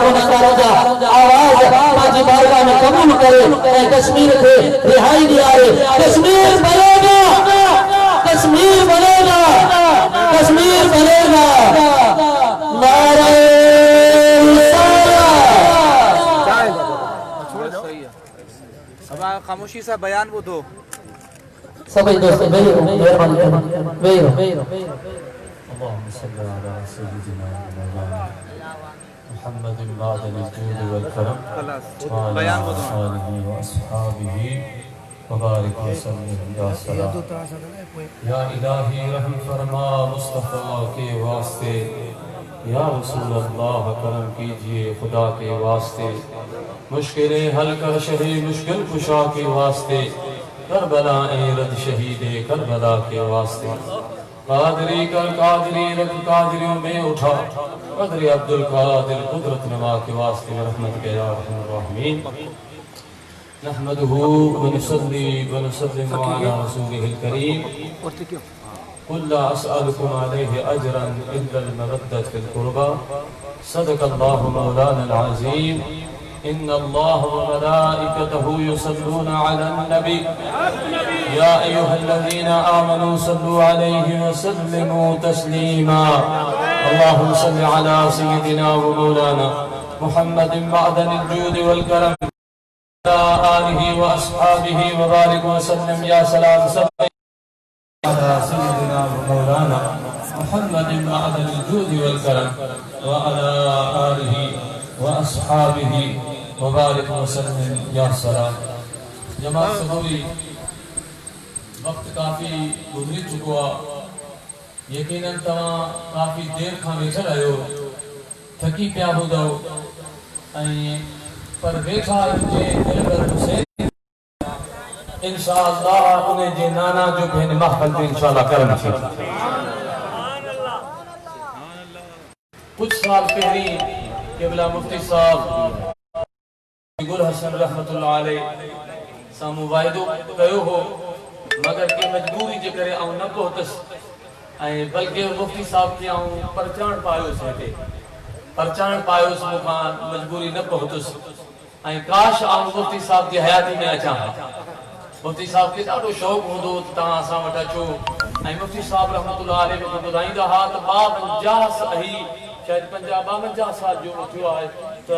सोना तारा आवाज माजी बारगाह में कबूल करे। कश्मीर थे रिहाई दिया रे। कश्मीर बनेगा, कश्मीर बनेगा, कश्मीर बनेगा। नारे खामोशी सा बयान वो दो सभी दोस्त मेहरबानी बयान वो दो या इलाही रहम फरमा मुस्तफा के वास्ते, या रसूल अल्लाह करम कीजिए खुदा के वास्ते, मुश्किलें हल कर शहे मुश्किल कुशा के वास्ते, करबला रद शहीदे करबला के वास्ते। कादरी कर कादरी रख कादरियों में उठा, कदर अब्दुल कादिर कुदरत नवा के वास्ते रहमत के या रहमान रहीम। नहमदुहु व नुसल्ली व नुसल्लिमु अला रसूलिहिल करीम। कुल ला अस्अलुकुम अलैहि अजरन इल्ला अल-मवद्दत फिल कुर्बा। सदक़ल्लाहु मौलाना अल-अज़ीम। इन्नल्लाह व मलाइकतहु युसल्लूना अलन नबी या अय्युहल्लज़ीना आमनू सल्लू अलैहि व सल्लिमू तस्लीमा। अल्लाहुम्मा सल्लि अला सय्यिदिना व मौलाना मुहम्मदिन मअदनिल जूद वल करम आलिहि व अस्हाबिहि व बारिक व सल्लिम या सलाम अला सय्यिदिना व मौलाना मुहम्मदिन मअदनिल जूद वल करम व अला आलिहि व अस्हाबिहि व बारिक व सल्लिम या सलाम। जमात सदोरी वक्त काफ़ी गुज़री चुको आहे। यकीनन तव्हां काफ़ी देर खां वेठल आहियो, थकी पिया हूंदव ऐं पर वेठा जे दिलबर हुसैन इंशाअल्लाह उन जे नाना जो भेन महफल ते इंशाअल्लाह करम थी। कुछ साल पहिरीं क़िबला मुफ्ती साहब गुल हसन रहमतुल्लाह अलैह साम्हूं वाइदो कयो हो, मगर के मजबूरी जे करे आऊं न पहुतस ऐं बल्कि मुफ्ती साहब खे आऊं परचाण पायोसि, हिते परचाण पायोसि, मूंखां मजबूरी न पहुतुस ऐं काश आऊं मुफ्ती साहब जी हयाती में अचां हा। मुफ्ती साहब खे ॾाढो शौक़ु हूंदो त तव्हां असां वटि अचो ऐं मुफ्ती साहब रहमतुल्लाह अलैह मूंखे ॿुधाईंदा हुआ त 52 शायद 52 साल जो थियो आहे त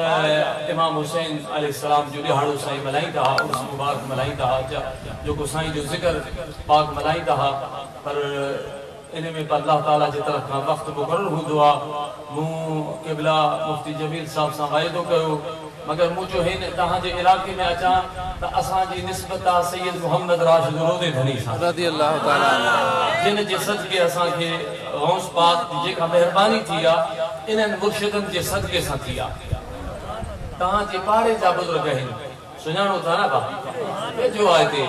इमाम हुसैन अलैहिस्सलाम जो ॾिहाड़ो साईं मल्हाईंदा हुआ, उर्स मुबारक मल्हाईंदा हुआ, जेको साईं जो ज़िक्र पाक मल्हाईंदा हुआ। पर इन में अल्लाह ताला जी तरफ़ खां वक़्तु मुक़ररु हूंदो आहे। मूं क़िबला मुफ्ती जमील साहब सां वाइदो कयो, मगर मूं चयो हिन तव्हांजे इलाइक़े में अचां त असांजी निस्बत आहे सैयद मोहम्मद राशिद रोज़े धनी सां रज़ी अल्लाह ताला, जिन जे सदके असांखे गौस पाक जी जेका महिरबानी थी आहे इन्हनि मुर्शिदनि जे सदके सां थी आहे। तव्हांजे पाड़े जा बुज़ुर्ग आहिनि, सुञाणो था न भाउ, वेझो आहे हिते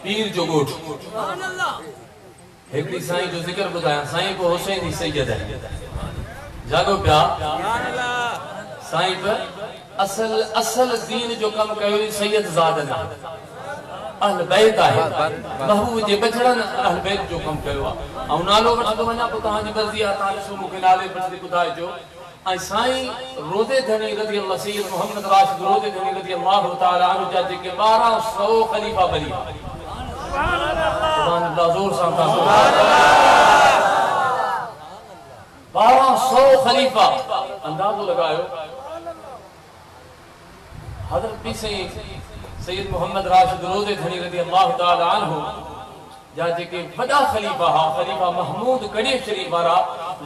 पीर जो ॻोठु। हिकिड़ी साईं जो ज़िक्र ॿुधायां, साईं को हुसैन ई सैयद आहे, जाॻो पिया साईं पर असल दीन जो कम कयो सैयद ज़ादन अहल बैत आहे, महबूब जे बचड़नि अहल बैत जो कम कयो आहे। ऐं नालो वठंदो वञा पोइ तव्हांजी मर्ज़ी आहे, तव्हां ॾिसो मूंखे नाले वठंदे ॿुधाइजो। ऐं साईं रोज़े धनी रज़ी अल्लाह सैयद मोहम्मद राशिद रोज़े धनी रज़ी अल्लाह ताला अन्हु जा जेके 1200 ख़लीफ़ा बनी, सुभान अल्लाह, ज़ोर सां था 1200 ख़लीफ़ा, अंदाज़ो लगायो। हज़रत पीर सैयद मोहम्मद राशिद रोज़े धनी रज़ी अल्लाह ताला अन्हु जा जेके वॾा ख़लीफ़ा हा, ख़लीफ़ा महमूद कड़े शरीफ वारा,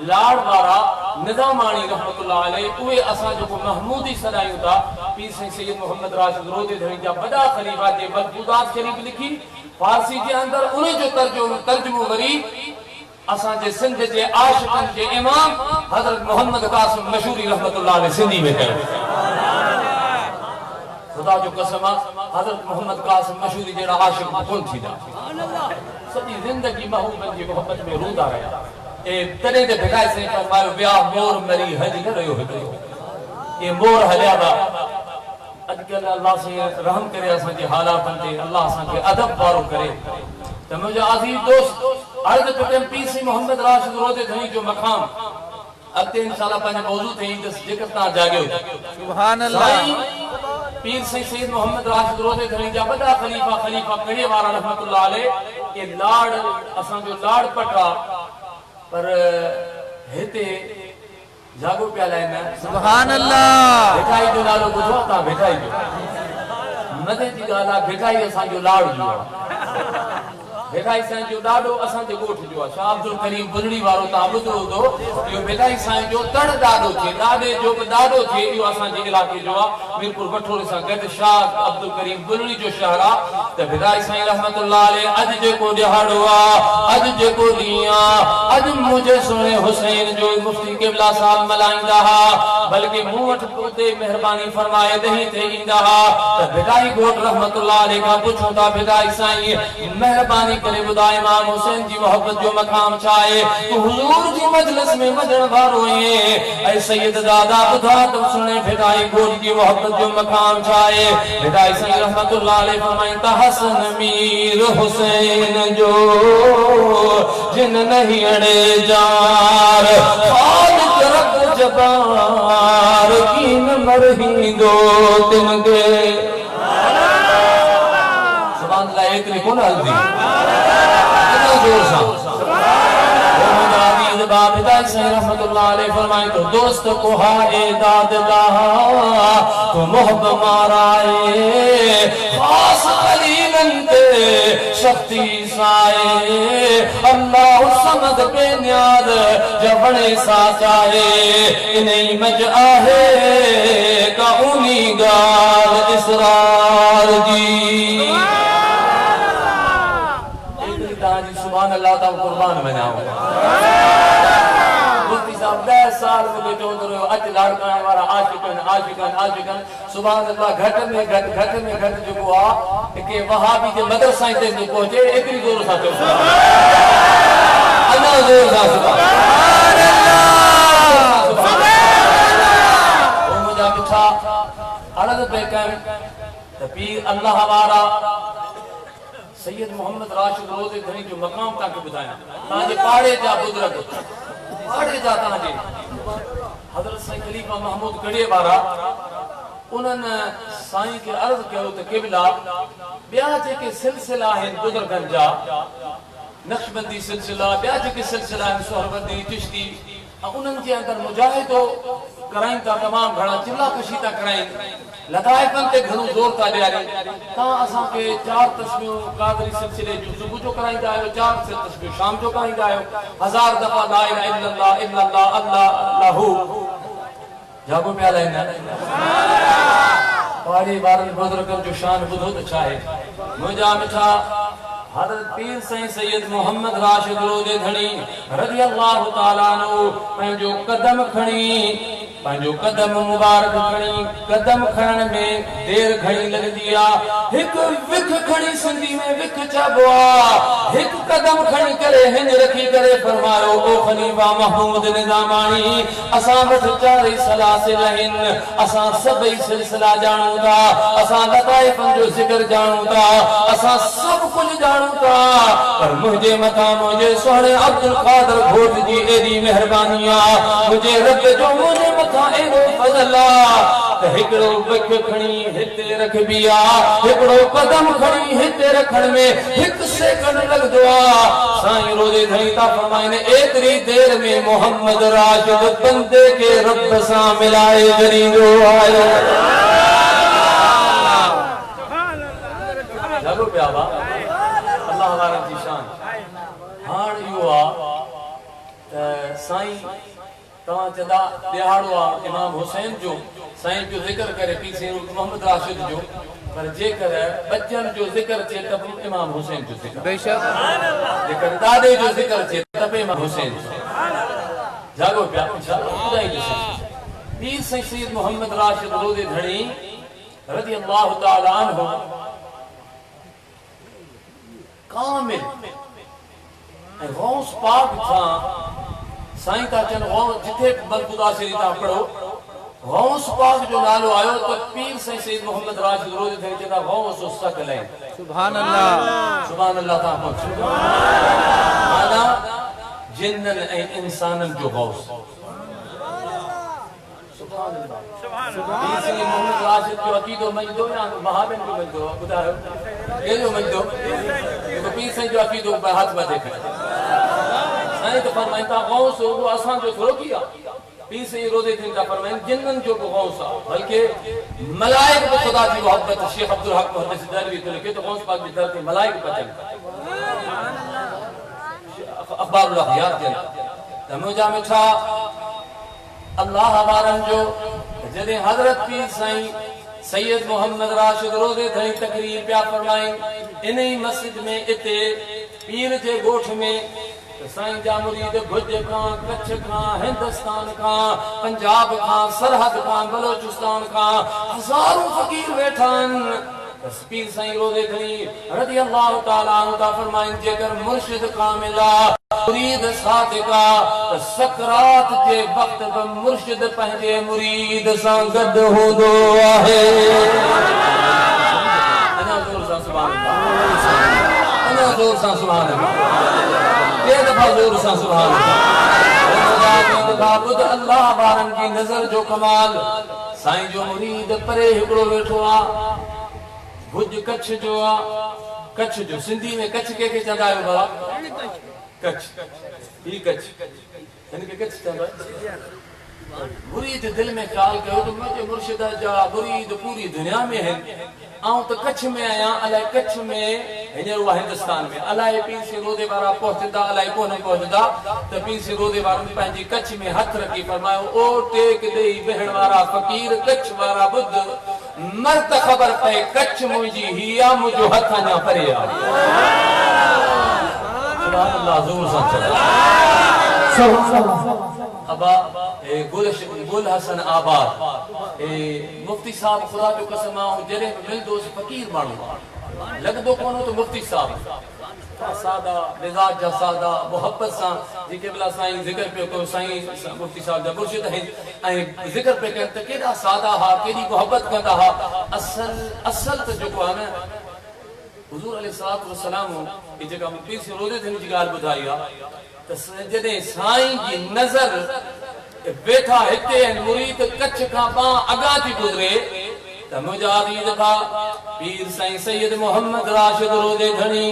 लाड़ वारा, निज़ामाणी रहमतुल्लाह अलैह, उहे असां जेको महमूदी सॾायूं था, पीर सैयद मोहम्मद राशिद रोज़े धनी जा वॾा ख़लीफ़ा जे मलफूज़ात शरीफ लिखी फारसी जे अंदरि उन जो तर्जुमो वरी असांजे सिंध जे आशिक़नि जे इमाम हज़रत मोहम्मद क़ासिम मशहूरी रहमतुल्लाह अलैह सिंधी में कयो। खुदा जो कसम आहे, हज़रत मोहम्मद क़ासिम मशहूरी जहिड़ा आशिक़ कोन थींदा, सॼी ज़िंदगी महबूबनि जी मोहब्बत में रूंदा रहिया। तॾहिं त भिटाए साईं फरमायो, विया मोर मरी हली न रहियो हिकिड़ो, ये मोर हलिया था। अॼुकल्ह अल्लाह साईं रहम करे असांजे हालातनि ते, अल्लाह असांखे अदब वारो करे। त मुंहिंजा अज़ीज़ दोस्त अर्ज़ करियमि, पीर मोहम्मद राशिद रोज़े धनी जो मक़ाम अगते इंशाल्लाह पंहिंजो मौजू थे त जेकर ता जागियो सुभान अल्लाह पीर सैयद मोहम्मद राशिद रोज़े धणी जा वॾा खलीफ़ा कड़े वारा रहमतुल्लाह अलैह के लाड़ असां जो लाड़ पटा पर हिते जागो पिया लाइन सुभान अल्लाह भिठाई जो नालो ॿुधो ता भिठाई जो मथे जी ॻाल्हि आहे भिठाई असां जो लाड़ जो भिठाई साईं जो ॾाढो असां जे ॻोठ जो आहे शाह अब्दुल करीम बुलड़ी वारो ता ॿुधो तो इहो भिठाई साईं जो तड़ ॾाढो थे ॾाढे जो बि ॾाढो थे इहो असां जे इलाइक़े जो आहे मीरपुर बठोरे सां गॾु शाह अब्दुल करीम बुलड़ी जो शहर आहे त भिठाई साईं रहमतुल्लाह अलैह अॼु जेको ॾिहाड़ो आहे अॼु जेको ॾींहुं आहे अॼु मुंहिंजे सुहिणे हुसैन जो मुफ्ती क़िबला साहब मल्हाईंदा हा बल्कि मूं वटि उते महिरबानी फरमाए दही ते ईंदा हा त भिठाई घोट रहमतुल्लाह अलैह खां पुछूं था भिठाई साईं महिरबानी करे ॿुधाए इमाम हुसैन जी मोहब्बत जो मक़ाम छा आहे तूं हुज़ूर जी मजलिस में वञण वारो आहीं ऐं सैयद दादा ॿुधा त सुणे भिठाई घोट जी मोहब्बत जो मक़ाम छा आहे भिठाई साईं रहमतुल्लाह अलैह फरमाइनि त हसन मीर हुसैन जो जिन नहीं अड़े जार खालिक रब जबार कीन मरही दो तिनके सुभान अल्लाह एतरी कोन हलदी कितना जोर सा भिठाई साईं रहमतुल्लाह अलैह फरमाए तो दोस्त को हाए दादला तो मोहब्बत माराए खास कलीलन ते शक्ति साए अल्लाह समद पे न्याद जबड़े सा चाहे इन्हीं मज आहे का उनी गाल इसरार जी सुभान अल्लाह ता कुर्बान बनाओ मुफ्ती साहब 10 साल मुझे चवंदो रहियो अच लाड़काणे वारा आशिकन सुभान अल्लाह घट में घट जेको आहे के वहाबी जे मदरसा ते पहुचे एकरी जोर सां चओ अल्लाह जोर सां सुभान अल्लाह ओ मुंहिंजा मिठा अर्ज़ पे कनि त पीर अल्लाह वारा सैयद मोहम्मद राशिद रोज़े धणी जो मक़ाम ताके बुधाया ताजे पाड़े जा बुजुर्ग पाड़े जा ताजे हज़रत साईं खलीफा महमूद कड़े वारा उन्हनि साईं के अर्ज़ कयो त क़िबला ॿिया जेके सिलसिला आहिनि बुजुर्गनि जा नक्शबंदी सिलसिला ॿिया जेके सिलसिला आहिनि सोहरबंदी चिश्ती उन्हनि जे अंदरि मुजाहिदो कराइनि था तमामु घणा चिल्ला कशी था कराइनि लदाइफन ते घणो जोर था ॾियारनि तव्हां असांखे 4 तस्बीहूं कादरी सिलसिले जूं सुबुह जो कराईंदा आहियो 4 तस्बीहूं शाम जो कराईंदा आहियो 1000 दफ़ा ला इलाहा इल्लल्लाह इल्लल्लाह अल्लाह अल्लाहु जागो पिया लाइन पाड़ी वारनि बुजुर्गनि जो शान ॿुधो त छा आहे मुंहिंजा मिठा हज़रत पीर साईं सैयद मोहम्मद राशिद रोज़े धणी रज़ी अल्लाह ताला अन्हु पंहिंजो कदम खणी पंहिंजो कदम मुबारक खणी कदम खणण में देर घणी लॻंदी आहे हिकु विख खणी सिंधी में विख चइबो आहे हिकु कदम खणी करे हिन रखी करे फरमायो ओ खलीफा महमूद निज़ामाणी असां वटि 4 सलासिल आहिनि असां सभई सिलसिला ॼाणूं था असां लताइफ़नि जो ज़िक्र ॼाणूं था असां सभु कुझु ॼाणूं था पर मुंहिंजे मथां मुंहिंजे सुहिणे अब्दुल कादर घोट जी एॾी महिरबानी आहे मुंहिंजे रब जो मुंहिंजे मथां एॾो फज़ल आहे त हिकिड़ो विख खणी हिते रखबी आहे हिकिड़ो कदम खणी हिते रखण में 1 सेकंड लॻंदो आहे साईं रोज़े धणी था फरमाइनि एतिरी देर में मोहम्मद राशिद बंदे के रब सां मिलाए छॾींदो आहे चलो पिया बा अल्लाह वारनि जी शान हाणे इहो आहे त साईं तव्हां चंदा ॾिहाड़ो आहे इमाम हुसैन जो साईं जो ज़िक्र करे पीर साईं मोहम्मद राशिद जो पर जेकर बच्चन जो ज़िक्र थिए त इमाम हुसैन जो ज़िक्र बेशक जेकर दादे जो ज़िक्र थिए त इमाम हुसैन जागो पिया इंशाअल्लाह ॿुधाईंदुसि पीर साईं सैयद मोहम्मद राशिद रोज़े धणी रज़ी अल्लाह ताला अन्हु कामिल ऐं गौस पाक था साईं था चन गौस जिथे मलबूदा से था पढ़ो गौस पाक जो नालो आयो तो पीर साईं सैयद मोहम्मद राशिद रोज़े धणी चंदा गौस सकलैन सुभान अल्लाह था पहुच माना जिन्नन ऐं इंसानन जो गौस पीर साईं मोहम्मद राशिद जो अकीदो मंजदो या वहाबिन जो मंजदो ॿुधायो केजो मंजदो जेको पीर साईं जो अकीदो हथ वधे साईं तो फरमाइनि था गौस वो असांजो थोरो की आहे पीर साईं रोज़े दिन था फरमाइनि जिन्ननि जो बि गौस आहे बल्कि मलाइक बि ख़ुदा जी मोहब्बत शेख अब्दुल हक मुहद्दिस दहलवी तो लिखे तो गौस पाक जी दर ते मलाइक बचन अखबारुल अखयार जे तमुजा मिठा अल्लाह वारन जो जदे हजरत पीर साईं सैयद मोहम्मद राशिद रोज़े धई तकरीर पिया फरमाइन इन ही मस्जिद में इते पीर जे गोठ में साईं जा मुरीद भुज खां कच्छ खां हिंदुस्तान खां पंजाब खां सरहद खां बलोचिस्तान खां हज़ारों फकीर वेठा आहिनि पीर साईं रोज़े धई रज़ी अल्लाह ताला अन्हु ता फरमाइन जेकर मुर्शिद कामिला मुरीद सादिका सकरात जे वक्त बि मुर्शिद पंहिंजे मुरीद सां गॾु हूंदो आहे अञा ज़ोर सां सुभान अल्लाह अञा ज़ोर सां सुभान अल्लाह ये दफा जोर सां सुभान अल्लाह ॿुध अल्लाह वारनि जी नज़र जो कमाल साईं जो मुरीद परे हिकिड़ो वेठो आहे भुज कच्छ जो आहे कच्छ जो सिंधी में कच्छ कंहिंखे चवंदा आहियो बाबा कच्छ ही कच्छ हिनखे कच्छ चवंदा मुरीद दिल में ख्याल कयो त मुंहिंजे मुर्शिद जा मुरीद पूरी दुनिया में आहिनि आऊं त कच्छ में आहियां अलाए कच्छ में हींअर उहा हिंदुस्तान में अलाए पीर से रोज़े वारा पहुचंदा अलाए कोन पहुचंदा त पीर से रोज़े वारनि पंहिंजी कच्छ में हथ रखी फरमायो ओ टेक ॾेई वेहण वारा फ़कीर कच्छ वारा ॿुध मर्द ख़बर पए कच्छ मुंहिंजी ही आहे मुंहिंजो हथ अञा परे आहे सुभान अल्लाह ज़ोर सां अबा गुल हसन आबाद मुफ्ती साहब खुदा जो कसम जॾहिं मिलंदो फकीर माण्हू लगदो कोन तो मुफ्ती साहब सादा मिजाज जा सादा मोहब्बत सां जेके बिला साईं ज़िक्र पियो कयो साईं मुफ्ती साहब जा मुर्शिद आहिनि ऐं ज़िक्र पियो कनि त केॾा सादा हा केॾी मोहब्बत कंदा हा असल त जेको आहे न हुज़ूर अलैहिस्सलातु वस्सलाम ही जेका पीर से रोज़े दिन जी ॻाल्हि ॿुधाई आहे त जॾहिं साईं जी नज़र वेठा हिते आहिनि मुरीद कच्छ खां पां अॻां थी गुज़रे त मुजादी दफ़ा पीर साईं सैयद मोहम्मद राशिद रोज़े धणी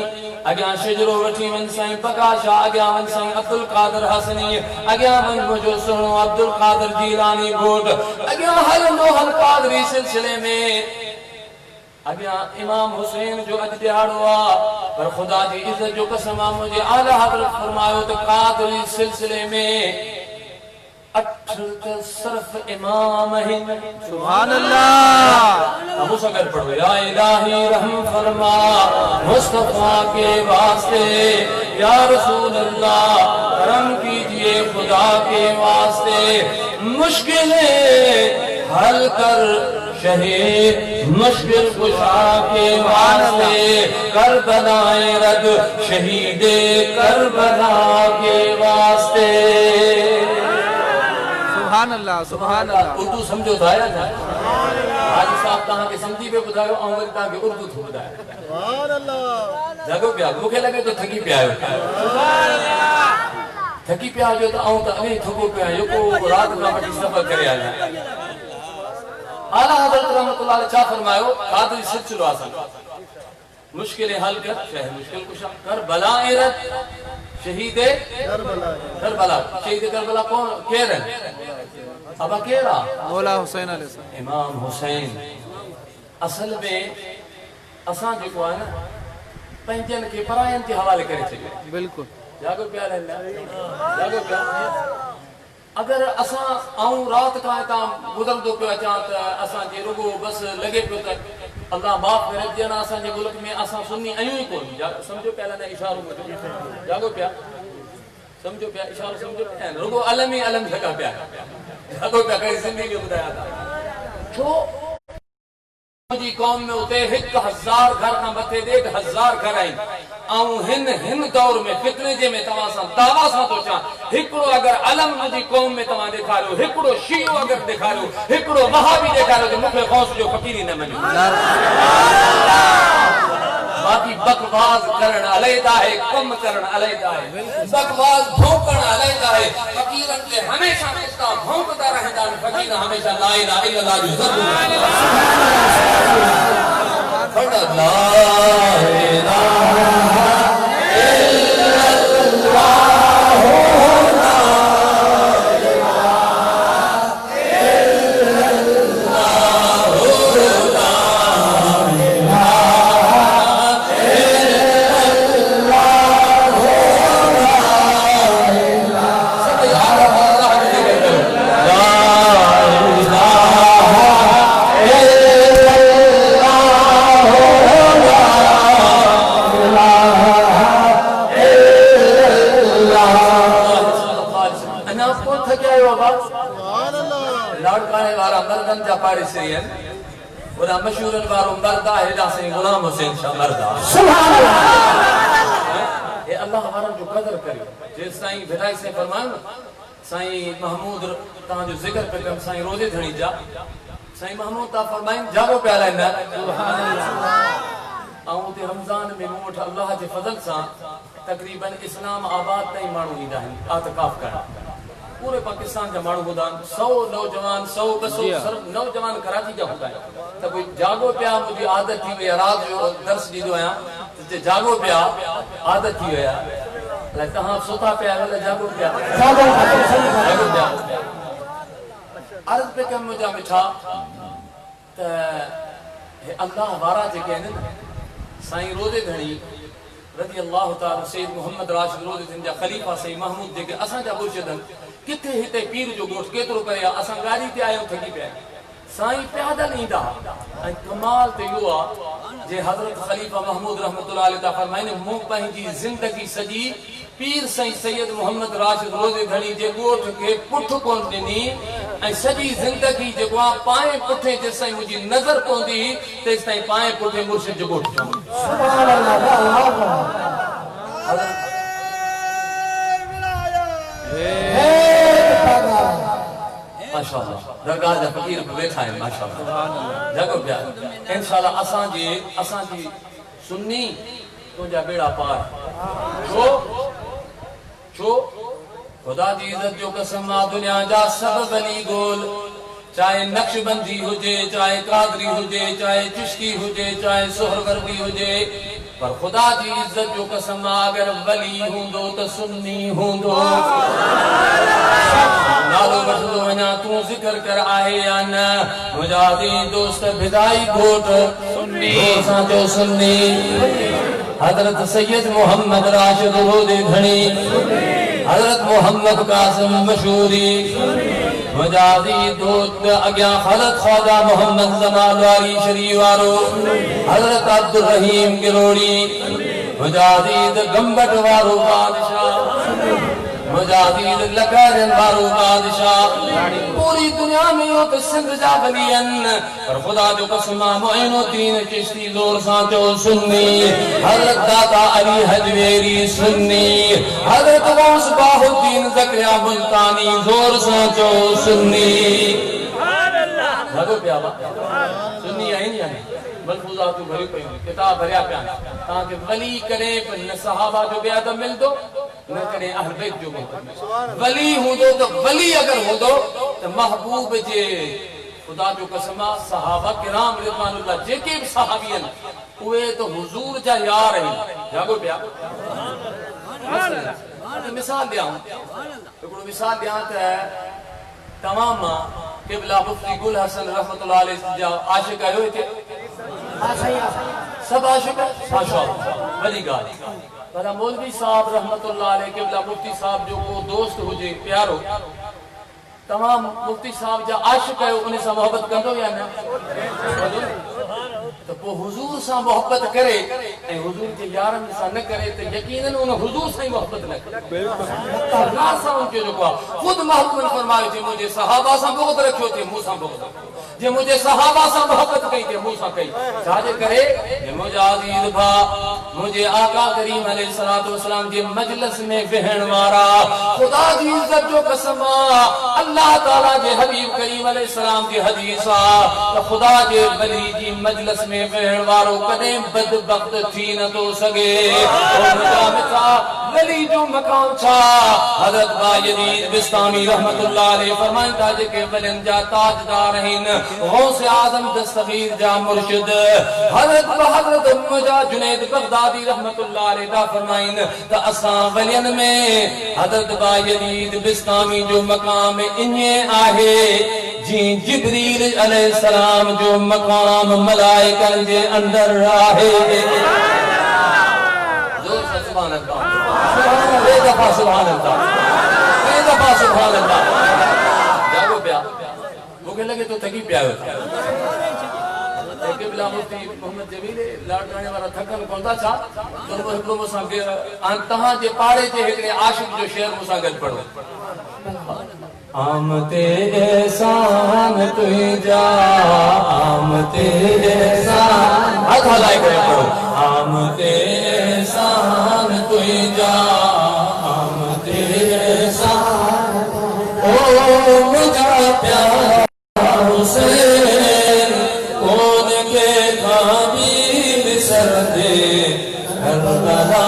अॻियां शिजरो वठी वञ साईं पकाशा अॻियां वञ साईं अब्दुल कादर हसनी अॻियां वञ मुंहिंजो सुहिणो अब्दुल कादर जीलानी घोट अॻियां हलंदो हल कादरी सिलसिले में अॻियां इमाम हुसैन जो अॼु ॾियारो आहे पर ख़ुदा जी इज़त जो कसम आहे मुंहिंजे आला हज़रत फरमायो त कादरी सिलसिले में 8 सिर्फ इमाम आहिनि सुभान अल्लाह अबू सगर पढ़ो या इलाही रहम फरमा मुस्तफा के वास्ते या रसूल अल्लाह करम कीजिए खुदा के वास्ते मुश्किलें हल कर शहीद मुश्किल कुशा के वास्ते करबलाए रद शहीदे करबला के वास्ते सुभान अल्लाह सुभान अल्लाह उर्दू समझो था या हाजी साहब तहां के सिंधी पे बुधायो ऐं वरी तहां के उर्दू थो बुधायो सुभान अल्लाह जगो पिया मूंखे लगे तो थकी पिया आहियो सुभान अल्लाह थकी पिया जो त ऐं त अॻे थको पिया आहियो को रात खां वठी सफ़र करे आया आला हज़रत रहमतुल्लाह अलैहि छा फरमायो कादरी सिलसिलो आसन मुश्किलें हल कर शह मुश्किल कुशा कर बला रद शहीदे करबला शहीद करबला कौन केर है अब केड़ा मौला हुसैन अलैहि इमाम हुसैन असल में असां जेको आहे न पंहिंजनि खे परायनि जे हवाले करे छॾियो बिल्कुल जागो पिया जागो पिया अगर असां आऊं रात खां हितां गुज़रंदो पियो अचां त असांजे रुगो बस लॻे पियो त अल्लाह माफ़ करे ॼणा असांजे मुल्क में असां सुन्नी आहियूं ई कोन सम्झो पिया न इशारो जागो पिया समझो पिया इशारो समझो पिया रुगो अलम ई अलम लॻा पिया जागो पिया कई सिंधी में ॿुधाया था छो जी कौम में उते 1000 घर खां मथे 1000 घर आहिनि ऐं हिन दौर में फितने जे में तव्हां सां दावा सां थो चवां हिकिड़ो अगरि अलम मुंहिंजी कौम में तव्हां ॾेखारियो हिकिड़ो शीओ अगरि ॾेखारियो हिकिड़ो वहाबी ॾेखारियो त मूंखे ग़ौस जो फ़क़ीर ई न मञो बाक़ी बकवास करण अलैदा है, कम करण अलैदा है। बकवास भौंकण अलैदा है। फकीरन के हमेशा किस्ता भौंकता रहंदा, फकीर हमेशा ला इलाहा इल्लल्लाह जो ज़रूर ला मशहूर वारो मर्दा हेडा से गुलाम हुसैन शाह मर्दा। सुभान अल्लाह। ये अल्लाह वारन जो कदर करे। जे साईं विदाई से फरमान साईं महमूद ता जो जिक्र पे कम साईं रोजे धणी जा साईं महमूद ता फरमाइन जागो प्याला न। सुभान अल्लाह। आऊं ते रमजान में मोठ अल्लाह जे फजल सा तकरीबन इस्लाम आबाद ताई मानू ईंदा है आतकाफ करा। पूरे पाकिस्तान जा मानू बुदान 100 नौजवान 100 200 सिर्फ नौजवान कराची जा होता है। तो कोई जागो पिया मुझी आदत थी वे रात जो दर्स दीदो आया जे जागो पिया आदत थी वे ले तहां सुता पिया ले जागो पिया जागो पिया अर्ज पे कम मुझा मिठा त हे अल्लाह वारा जे कहन साईं रोजे धणी रज़ी अल्लाह ताला सैयद मोहम्मद राशिद रोज़े दिन जा खलीफा सही महमूद जेके असा जा मुर्शिदन किथे हिते पीर जो गोठ केतरो करे असा गाड़ी ते आयो थकी पे साईं पैदल ईंदा ऐं कमाल ते यो आ जे हजरत खलीफा महमूद रहमतुल्लाह अलैहि ता फरमाइने मु पंहिंजी जिंदगी सजी पीर सही सैयद मोहम्मद राशिद रोज़े धणी जे गोठ के पुठ कोन दिनी ऐं सजी जिंदगी जेको आ पाए पुठे जे साईं मुजी नजर पवंदी तेस ताईं पाए पुठे मुर्शिद जो गोठ। सुभान अल्लाह। माशाअल्लाह दरगाह जा फकीर पे बैठा है माशाअल्लाह जगो प्या इंशाअल्लाह असा जी सुन्नी तुझा बेड़ा पार छो खुदा जी इज्जत जो कसम आ दुनिया जा सब वली गोल चाहे नक्शबंदी हुजे चाहे कादरी हुजे चाहे चिश्ती हुजे चाहे सोहरवर्दी हुजे पर खुदा जी इज्जत जो कसम अगर वली हुंदो तो सुन्नी हुंदो। नालो वठदो वना तू जिक्र कर आहे या न मुजादी दोस्त विदाई गोट सुन्नी सा जो सुन्नी हजरत सैयद मोहम्मद राशिद रोज़े धणी हजरत मोहम्मद कासिम मशहूरी मुजादी दोस्त अग्या हजरत ख्वाजा मोहम्मद जमाल वाली शरीफ वारो हजरत अब्दुल रहीम गिरोड़ी मुजादी गंबट वारो बादशाह मुजाहिद लकरन वारो बादशाह पूरी दुनिया में हो तो सिंध जा वलियन पर खुदा जो कसम मोइनुद्दीन चिश्ती जोर सा जो सुन्नी हजरत दाता अली हजवेरी सुन्नी हजरत गौस बाहुद्दीन ज़करिया मुल्तानी जोर सा जो सुन्नी। सुभान अल्लाह। लगो प्यावा सुन्नी आई नहीं मलफूजा तो भरी पई किताब भरिया पिया ताकि वली करे न सहाबा जो बिया तो मिल दो न करे अहल बैत जो वली हुदो तो वली अगर हुदो तो महबूब जे खुदा जो कसम सहाबा किराम रिज़वानुल्लाह जेके भी सहाबियन उए तो हुजूर जा यार है जागो पिया मिसाल दिया एकड़ो मिसाल दिया त तमाम क़िबला मुफ्ती गुल हसन रहमतुल्लाह अलैहि जा आशिक आयो थे सब आशिक माशाअल्लाह वली गाल पर मौलवी साहब रहमतुल्लाह अलैहि क़िबला मुफ्ती साहब जो को दोस्त हुजे प्यारो तमाम मुफ्ती साहब जा आशिक है उन से मोहब्बत कंदो या न तो वो हुजूर से मोहब्बत करे ए हुजूर के यारन से न करे तो यकीनन उन हुजूर से मोहब्बत न करे बिल्कुल ना सा उनके जो खुद महबूब ने फरमाया थे मुझे सहाबा से बहुत रखियो थे मुंह से बहुत जे मुझे सहाबा से मोहब्बत कई थे मूसा कई छाजे करे जे मुझा अजीज भा मुझे आका करीम अलैहिस्सलातु वस्सलाम जे मजलिस में बहन वारा खुदा जी इज्जत जो कसम अल्लाह ताला जे हबीब करीम अलैहिस्सलाम की हदीस तो खुदा जे वली जी मजलिस में बहन वारो कदे बदबख्त थी न तो सके और मुझा मिठा वली जो मकाम था हजरत बायजीद बिस्तामी रहमतुल्लाह अलैहि फरमाता जे के वलिन जा ताजदार हिन गौस आजम दस्तगीर जा मुर्शिद हजरत मुझा जुनैद बगदादी रहमतुल्लाह अलैहि दा फरमाइन त असा वलियन में हजरत बायजीद बिस्तामी जो मकाम इने आहे जी जिब्रील अलैहिस्सलाम जो मकाम मलाइकन जे अंदर आहे जोर से सुभान अल्लाह बेदफा सुभान अल्लाह बेदफा सुभान अल्लाह जागो प्या मुझे लगे तो थकी प्या एक बिला मुफ्ती मोहम्मद जमील लाडराने वाला थकन कोंदा छा तो वो मुसा के अंतहा जे पाड़े जे एकड़े आशिक जो शेर मुसा गल पढ़ो आमते एहसान तुझा आमते एहसान हाथ हलाए करे पढ़ो आमते एहसान तुझा आमते एहसान ओ मुझा प्यारा हुसैन कौन के काबिल सरदे करबला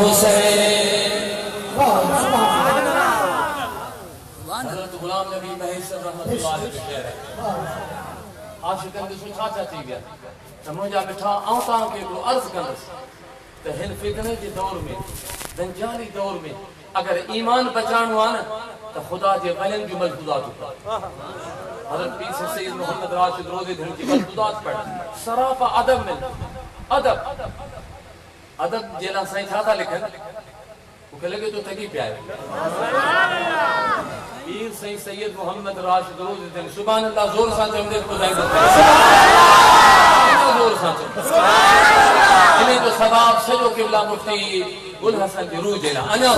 हुसैन हज़रत गुलाम नबी महसूर रहमतुल्लाह अलैहि शेर है आशिकन के सुछा थी गया त मुझा मिठा आऊं ता के को अर्ज कंदस त हिन फितने जे दौर में दंजाली दौर में अगर ईमान बचाणो आ न त खुदा जे वलिन जो मलफूजात हज़रत पीर सैयद मोहम्मद राशिद रोज़े दिन की मलफूजात पढ़ सराफा अदब में अदब अदब जेला साईं छा था लिखन वो लगे तो थकी प्यारे पीर सैयद मोहम्मद राशिद रोज़े दिन सुभान अल्लाह जोर सा चमदे खुदाई जोर सा इन्हें तो सवाब सजो किबला मुफ्ती गुल हसन की रूह जेला अना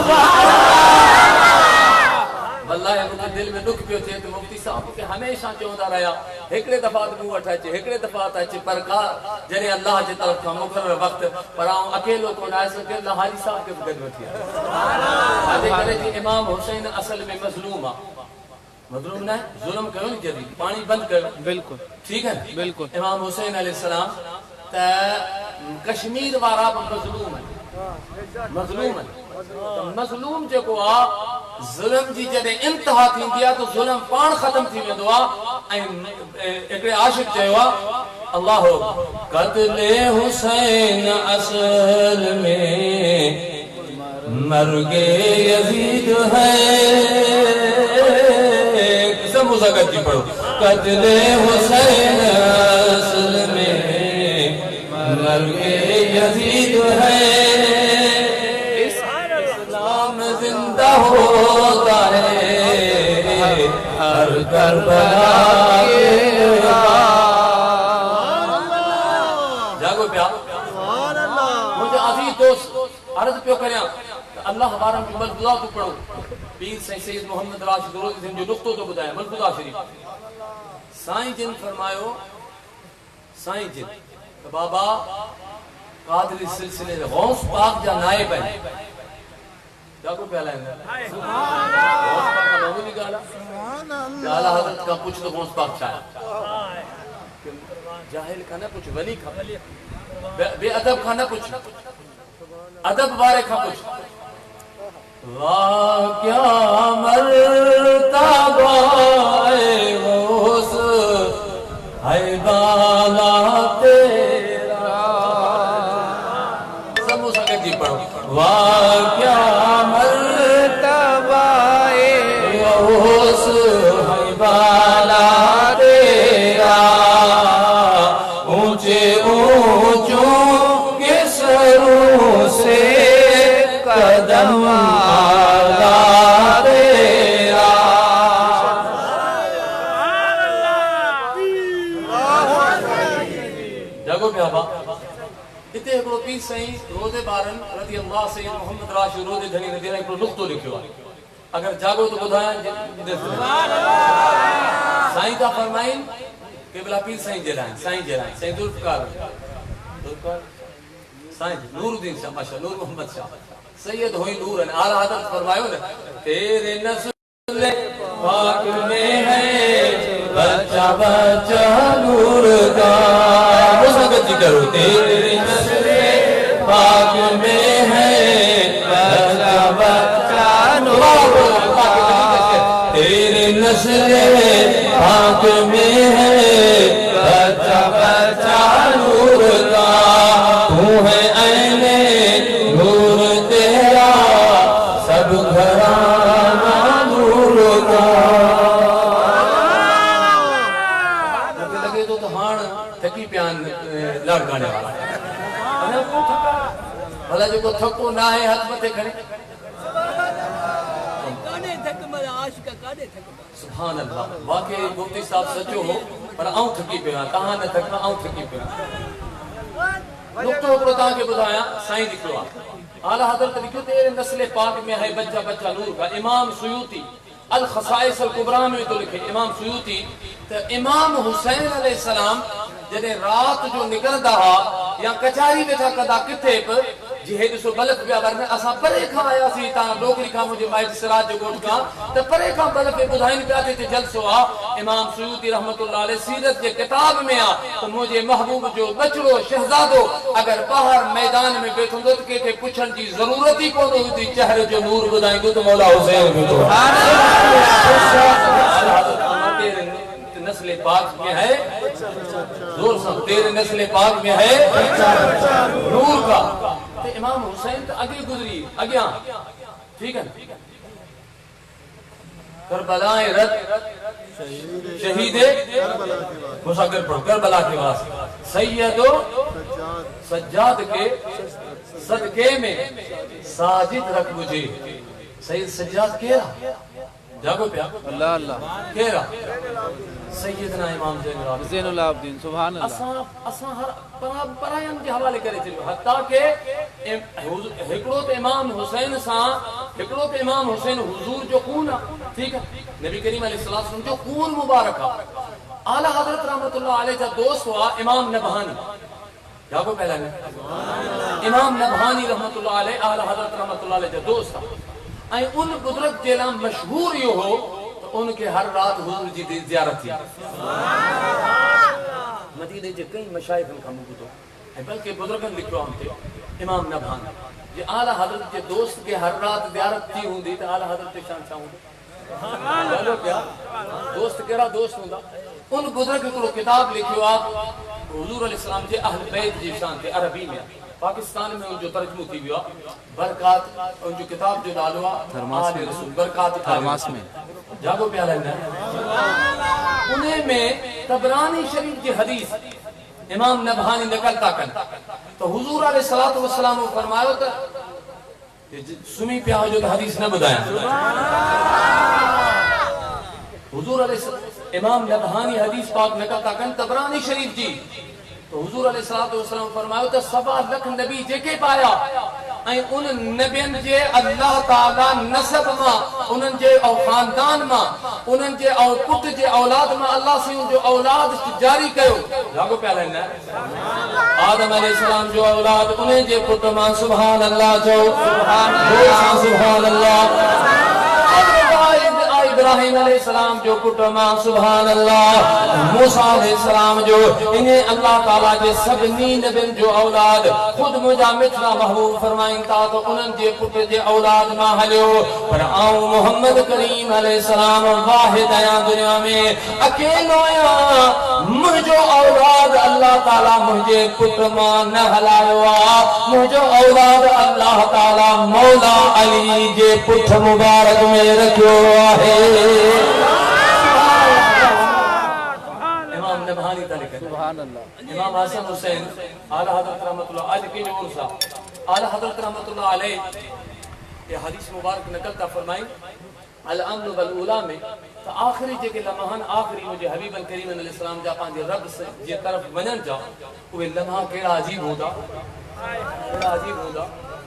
वल्लाह मुझे दिल में दुख पियो थे तो मुफ्ती साहब के हमेशा चौंदा रहा एकड़े दफा तो मुंह अठा चे एकड़े दफा ता चे पर का जने अल्लाह जे तरफ का मुकर्रर वक्त पर आऊं अकेलो को ना सके अल्लाह हाजी साहब के गद में थिया आदे करे जी इमाम हुसैन असल में मजलूम ना जुल्म कयो न जदी पानी बंद कयो बिल्कुल ठीक है बिल्कुल इमाम हुसैन अलैहिस्सलाम त कश्मीर वारा मजलूम है मजलूम जो को आ जुल्म जी जदे इंतहा थींदी आ तो जुल्म पाण खत्म थी वेंदो आ ऐं एकड़े आशिक चयो आ अल्लाह कत्ले हुसैन असल में मरगे यजीद है सब मुज़ाकत जी पढ़ो कत्ले हुसैन असल में मरगे यजीद है जिंदा होता है हर करबला जागो प्या मुझे अजीज दोस्त अर्ज पियो करया अल्लाह हमारा मलफूजा तो पढ़ो पीर सैयद मोहम्मद राशिद रोज़ी दिन जो नुक्तो तो बुधाया मलफूजा शरीफ साईं जिन फरमायो साईं जिन तो बाबा कादरी सिलसिले में गौस पाक जा नायब है जाको पहला है गौस पाक का मामूली गाला गाला हजरत का कुछ तो गौस पाक चाहे जाहिल का ना कुछ वली का बेअदब का ना कुछ अदब वाले का कुछ वाह क्या मर्तबा है गौस है बाला तेरा सब मुझे जी पढ़ो वाह क्या मर्तबा है गौस है बाला तेरा ऊंचे ऊंचों के सरों से कदम आला तेरा जागो प्याबा इते एकड़ो पीर सही रोज़े बारन रज़ी अल्लाह सैयद मोहम्मद राशिद रोज़े धनी रज़ी अल्लाह एकड़ो नुक्तो लिखियो अगर जागो तो बुधाया साईं का फरमाइन क़िबला पीर साईं जलाएं साईं जुल्फ़कार साईं नूरुद्दीन शाह माशा नूर मोहम्मद शाह सैयद होई नूर है आला हज़रत फरमायो न तेरे नस्ल पाक में है बच्चा बच्चा नूर का मुसाफिर जी करो तेरे नस्ल पाक में है बच्चा बच्चा नूर का तेरे नस्ल पाक में है बच्चा बच्चा नूर का तू है ऐने नूर तेरा सब घराना नूर का लगे तो हाण थकी प्यान लड़ गाने वाला भला जो को थको ना है हाथ मथे खड़े सुभान अल्लाह वाकई मुफ्ती साहब सचो हो पर आऊं थकी पिया तहां न थकना आऊं थकी पिया नुक्तो हिकिड़ो तव्हांखे ॿुधायां साईं लिखियो आहे आला हज़रत लिखियो तेरे नस्ल पाक में है बच्चा बच्चा नूर का इमाम सुयूती अल खसाइस अल कुबरा में तो लिखे इमाम सुयूती तो इमाम हुसैन अलैहिस्सलाम जॾहिं रात जो निकरंदा हा या कचारी वेठा कंदा किथे बि जी हे ॾिसो बल्ब पिया ॿरनि असां परे खां आयासीं तव्हां डोगरी खां मुंहिंजे माइट सिराज जो ॻोठ खां त परे खां बल्ब ॿुधाइनि पिया त हिते जलसो आहे इमाम सुयूती रहमतुल्लाह अलैह सीरत जे किताब में आहे त मुंहिंजे महबूब जो बचड़ो शहज़ादो अगरि ॿाहिरि मैदान में वेठो हूंदो त कंहिंखे पुछण जी ज़रूरत ई कोन हूंदी चेहरे जो नूर ॿुधाईंदो त मौला हुसैन बीठो नस्ल पाक में है जोर से तेरे नस्ल पाक में है नूर का तो इमाम हुसैन तो आगे गुजरी आगे ठीक है करबलाए रत शहीदे मुसाफिर पढ़ो करबला के वास्ते सैयदो सज्जाद के सदके में साजिद रख मुझे सैयद सज्जाद केरा जागो प्या अल्लाह अल्लाह केरा सैयदना इमाम ज़ैनुल आबिदीन सुभान अल्लाह असां हर परायन के हवाले करे चलो हत्ता के हिकड़ो तो इमाम हुसैन सा हिकड़ो तो इमाम हुसैन हुजूर जो खून ठीक है नबी करीम अलैहिस्सलाम जो खून मुबारक आला हज़रत रहमतुल्लाह अलैह जा दोस्त हुआ इमाम नबहानी जागो पहला इमाम नबहानी रहमतुल्लाह अलैह आला हज़रत रहमतुल्लाह अलैह जा दोस्त आई उन बुजुर्ग जे नाम मशहूर यो हो तो उनके हर रात हुजूर जी दी ज़ियारत थी मदीने जे कई मशाइखन का मुबुदो है बल्कि बुजुर्गन लिखो हम थे इमाम नबहान जे आला हज़रत जे दोस्त के हर रात ज़ियारत थी हुंदी तो आला हज़रत के शान छा हुंदी बोलो क्या दोस्त केड़ा दोस्त हुंदा उन बुजुर्ग को किताब लिखियो आप हुजूर अलैहिस्सलाम जे अहल बैत जी शान थे अरबी में पाकिस्तान में उन जो तर्जुमो थी वियो बरकात उन जो किताब जो नालो आले रसूल बरकात थर्मास में जागो प्याला न उन्हें में तबरानी शरीफ की हदीस इमाम नबहानी नकलता कन तो हुजूर अलैहिस्सलातु वस्सलाम ने फरमायो त सुमी पिया जो हदीस न बुधाया हुजूर अलैहिस्सलाम इमाम नबहानी हदीस पाक नकलता कन तबरानी शरीफ जी तो हुजूर अलैहिस्सलातु वस्सलाम फरमायो त 1.25 लाख नबी जेके पाया ऐं उन नबियन जे अल्लाह ताला नसब मां उनन जे खानदान मां उनन जे पुट जे औलाद मां अल्लाह से उन जो औलाद जारी कयो जागो प्याले न आदम अलैहिस्सलाम जो औलाद उन्हें जे पुट मां सुभान अल्लाह जो सुभान अल्लाह इब्राहिम अलैहिस्सलाम जो पुट मां सुभान अल्लाह मूसा अलैहिस्सलाम जो इन्हें अल्लाह ताला जे सभनी नबियन जो औलाद खुद मुजा मिठड़ा महबूब फरमाइन ता तो उनन जे पुट जे औलाद मां हलियो पर आऊं मोहम्मद करीम अलैहिस्सलाम वाहिद आया दुनिया में अकेलो आया मुझो औलाद अल्लाह ताला मुझे पुट मां न हलायो मुझो औलाद अल्लाह ताला मौला अली जे पुट मुबारक में रखियो है इमाम नबहानी तालिक सुभान अल्लाह इमाम हसन हुसैन आला हज़रत रहमतुल्लाह अलैह के जोर सा आला हज़रत रहमतुल्लाह अलैह ये हदीस मुबारक नकलता फरमाई अल अमन वल उला में तो आखिरी जेके लम्हान आखिरी मुझे हबीब करीम अलैहिस्सलाम जा पांजे रब से जे तरफ वनन जा वे लम्हा केड़ा अजीब होदा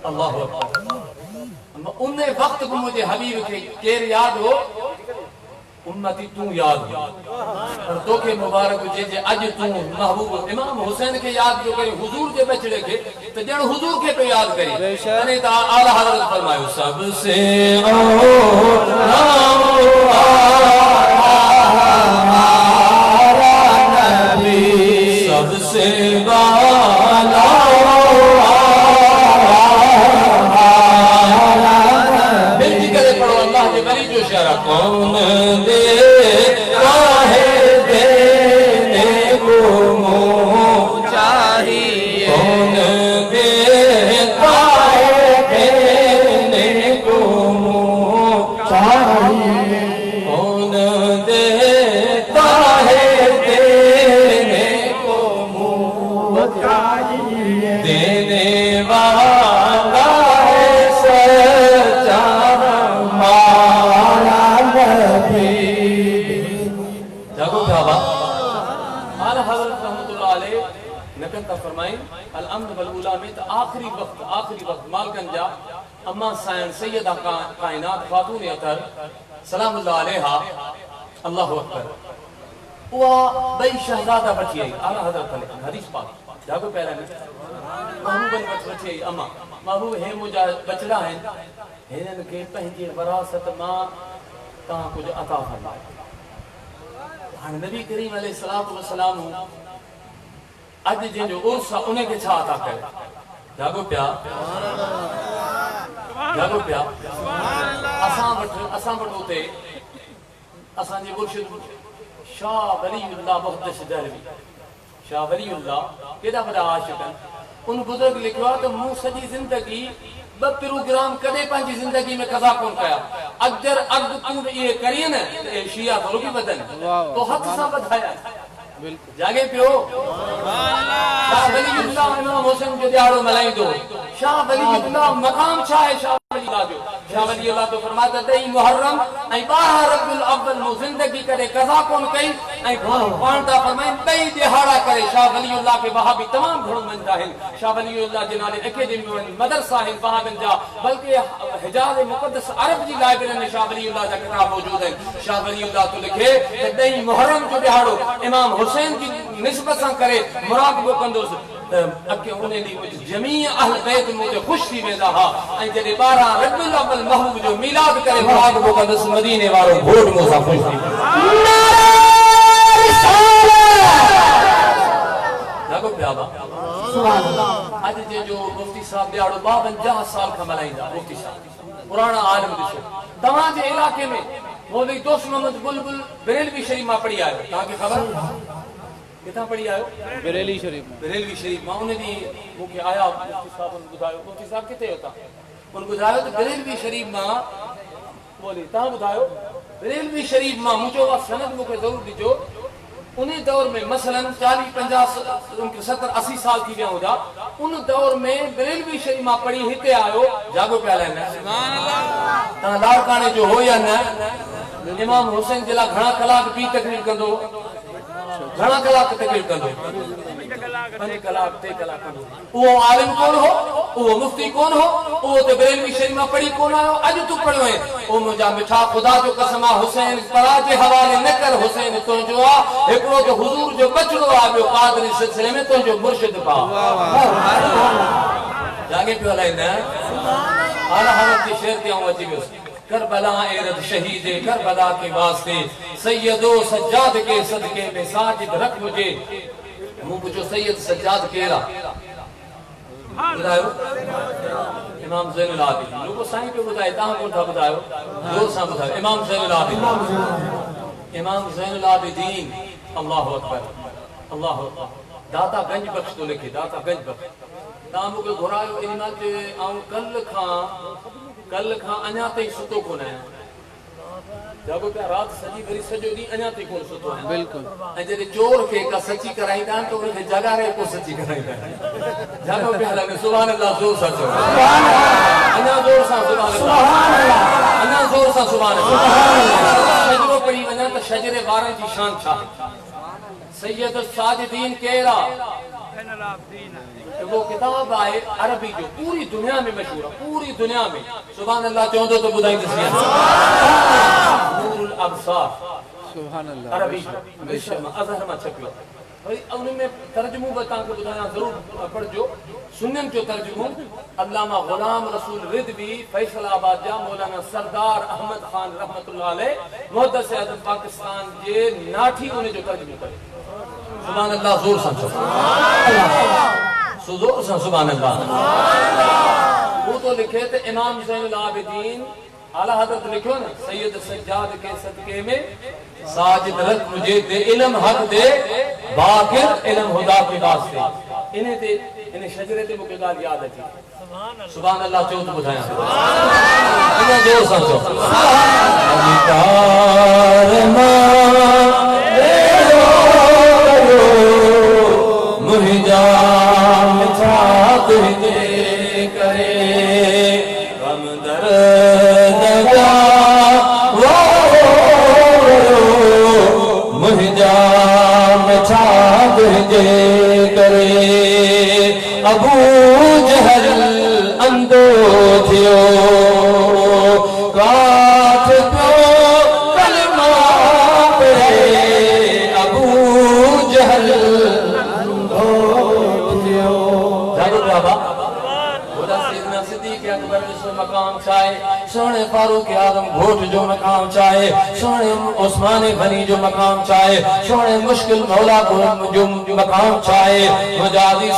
अल्लाहु अकबर उन वक्त को मुझे हबीब के केर याद हो उम्मती तू याद और तोखे मुबारक जे जे अज तू महबूब इमाम हुसैन के याद जो करे हुजूर जे बचड़े के तो जण हुजूर के पे याद करी तने ता आला हजरत फरमायो सबसे सबसे वाला बिल्कुल करे पढ़ो अल्लाह के वली जो शेरा कौन दे काहे देने को मुँह चाहिए कौन दे काहे देने को मुँह चाहिए कौन दे काहे देने को मुँह चाहिए देने वाला है सच्चा हमारा नबी जागो बाबा आला हजरत रहमतुल्लाह अलैह नकल का फरमाई अल अम्न वल उला में तो आखिरी वक्त मालकन जा अम्मा सायन सैयदा कायनात खातून अतर सलामुल्लाह अलैहा अल्लाहु अकबर वो बई शहजादा बची आई आला हजरत अलैह हदीस पाक जागो पहला में महबूबन बची आई अम्मा महबूब है मुझा बचड़ा है हिनन के पंहिंजे वरासत मां ता कुछ अता फरमाए हां नबी करीम अलैहि सलातु व सलाम अज जो उर्स उन्हें के छा अता करे जागो प्या असां वटि उते असांजे मुर्शिद शाह वलीउल्लाह मुहद्दिस दहलवी शाह वलीउल्लाह केॾा वॾा आशिक़ आहिनि उन बुजुर्ग लिखियो आहे त मूं सॼी ज़िंदगी 2 प्रोग्राम कॾहिं पंहिंजी ज़िंदगी में कज़ा कोन कया अगर अॻु तूं इहे करीं न शिया थोरो बि वधनि तो हथ सां वधाया जागे पियो शाह वलीउल्लाह इमाम हुसैन जो ॾियारो मल्हाईंदो शाह वलीउल्लाह मक़ाम छा आहे शाह वलीउल्लाह जो शाह वलीउल्लाह तो फरमाता ॾही मुहर्रम ऐं 12 रबिउल अव्वल मूं ज़िंदगी करे कज़ा कोन कई ऐं पाण था फरमाइनि ॾही ॾिहाड़ा करे शाह वलीउल्लाह खे वहाबी तमामु घणो मञदा आहिनि शाह वलीउल्लाह जे नाले एकेडमियूं आहिनि मदरसा आहिनि वहाबिन जा बल्कि हिजाज़ मुक़द्दस अरब जी लाइब्रेरी में शाह वलीउल्लाह जा किताब मौजूद आहिनि शाह वलीउल्लाह तो लिखे त ॾही मुहर्रम जो ॾिहाड़ो इमाम हुसैन की निस्बत सां करे मुराक़बो कंदुसि अके उन दी जमी अहल बैत मुझे खुश थी वेंदा हा ऐं जॾहिं 12 रबिउल अव्वल महबूब जो मिलाद करे मुराक़बो कंदुसि मदीने वारो घोट मूंसां खुश थी जागो प्याबा सुभान अल्लाह अज जे जो मुफ्ती साहब ॾियारो 52 साल खां मल्हाईंदा मुफ्ती साहब पुराना आलिम ॾिसो तव्हां जे इलाके में मौलवी दोस्त मोहम्मद बुलबुल बरेलवी शरीफ मां पढ़ी आयो तव्हांखे ख़बर किथां पढ़ी आयो बरेली शरीफ मां उन ॾींहुं मूंखे आया मुफ्ती साहब ॿुधायो मुफ्ती साहब किथे हुता उन ॿुधायो त बरेलवी शरीफ मां बोली तव्हां ॿुधायो बरेलवी शरीफ मां मुंहिंजो सनद मूंखे ज़रूरु ॾिजो उन दौर में मसलन 40 50 70 80 साल थी विया हूंदा उन दौर में बरेलवी शरीफ मां पढ़ी हिते आयो जागो पिया लाइन सुभान अल्लाह तव्हां लाड़काने जो हो या न इमाम हुसैन जे लाइ घणा कलाक बि तकरीर कंदो घणा कलाक तकरीर कंदो 5 कलाक 3 कलाक वो आलिम कौन हो वो मुफ्ती कौन हो वो तो बरेलवी शरीफ में पढ़ी कौन आयो अज तू पढ़ो है ओ मुजा मिठा खुदा जो कसम हुसैन परा जे हवाले न कर हुसैन तो जो आ एकड़ो जो हुजूर जो बचड़ो आ बयो कादरी सिलसिले में तो जो मुर्शिद पा जागे पियो लाई न आला हज़रत की शेर ते अची वियो करबला एरद शहीद करबला के वास्ते सैयदो सज्जाद के सदके में साजिद रख मुझे मुंह पुछो सैयद सज्जाद केरा बुधायो इमाम ज़ैनुल आबिदीन लोगो साईं पे बुधाए तहां कोन था बुधायो जोर सां बुधायो इमाम ज़ैनुल आबिदीन अल्लाहु अकबर दाता गंज बख्श तो लिखे दाता गंज बख्श तहां मूंखे घुरायो इन मां ते आऊं कल खां अञा ताईं सुतो कोन आहियां जागो पिया राति सॼी वरी सॼो ॾींहुं अञा ताईं कोन सुतो आहियां बिल्कुलु ऐं जॾहिं चोर खे का सची कराईंदा आहिनि त उनखे जगारे पोइ सची कराईंदा आहिनि जागो पिया लॻे सुभान अल्लाह जोर सां चओ अञा जोर सां सुभान अल्लाह अञा जोर सां सुभान अल्लाह शजरो पढ़ी वञा त शजरे वारनि जी शान छा सैयद साजिदीन केरा वो किताब आए अरबी जो पूरी दुनिया में मशहूर है पूरी दुनिया में सुभान अल्लाह चौंदो तो बुधाई दसी तदरुल अबसार सुभान अल्लाह अरबी अज़हर में छपियो वरी उनमें तर्जुमो बता के बुधाया जरूर पढ़जो सुन्नन जो तर्जुमो अल्लामा गुलाम रसूल रिदवी फैसलाबाद जा मौलाना सरदार अहमद खान रहमतुल्लाह अलैह मुहद्दिस आज़म पाकिस्तान जे नाठी उन जो तर्जुमो करे सुभान अल्लाह जोर से जोर से सुभान अल्लाह वो तो लिखे थे इमाम ज़ैनुल आबिदीन आला हज़रत लिखो ना सैयद सज्जाद के सदके में साजिद रख मुझे दे इल्म हक दे बाकिर इल्म खुदा के वास्ते इन्हें ते इन्हें शजरे ते मुके गाल याद अची सुभान अल्लाह चो तो बुधाया इन्हें जोर से चो अधिकार मुहिजा मिठा तुझे करे गम दर्द का मुहिजा मिठा तुझे करे अबू जहल अंधो थियो काठ पियो कलमा पे अबू जहल मकाम चाहे सोने फारूक आजम घोट जो मकाम चाहे सोने उस्मान गनी जो मकाम चाहे सोने मुश्किल मौला जो मकाम चाहे मुजादी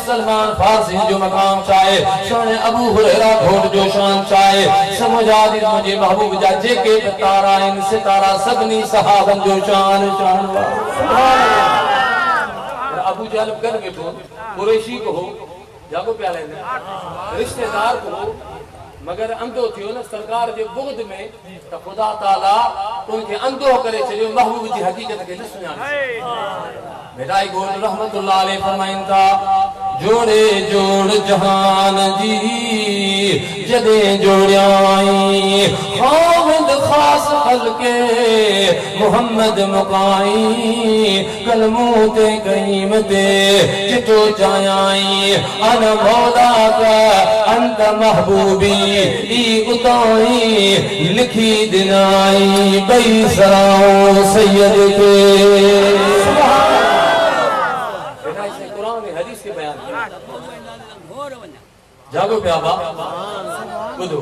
सलमान फारसी जो मकाम चाहे सोने अबू हुरैरा घोट जो शान चाहे समुजादी मुझे महबूब जाजे के तारा इन सितारा सबनी सहाबन जो शान शान अबू जहल कर बैठो कुरैशी को हो जागो प्याले रिश्तेदार को मगर अंधो थियो न सरकार जे बुग़्द में त खुदा ताला उनके अंधो करे चलियो महबूब जी हकीकत के न सुञाणे मेराई गोल रहमतुल्लाह अलैह फरमाइन था जोड़े जोड़ जहान जी जदे जोड़ाई खाविद खास हलके मोहम्मद मुकाई कलमू ते कईम ते चितो जायाई अन मौला का अंत महबूबी ई उताई लिखी दिनाई बई सराओ सैयद के जागो प्याबा बुधो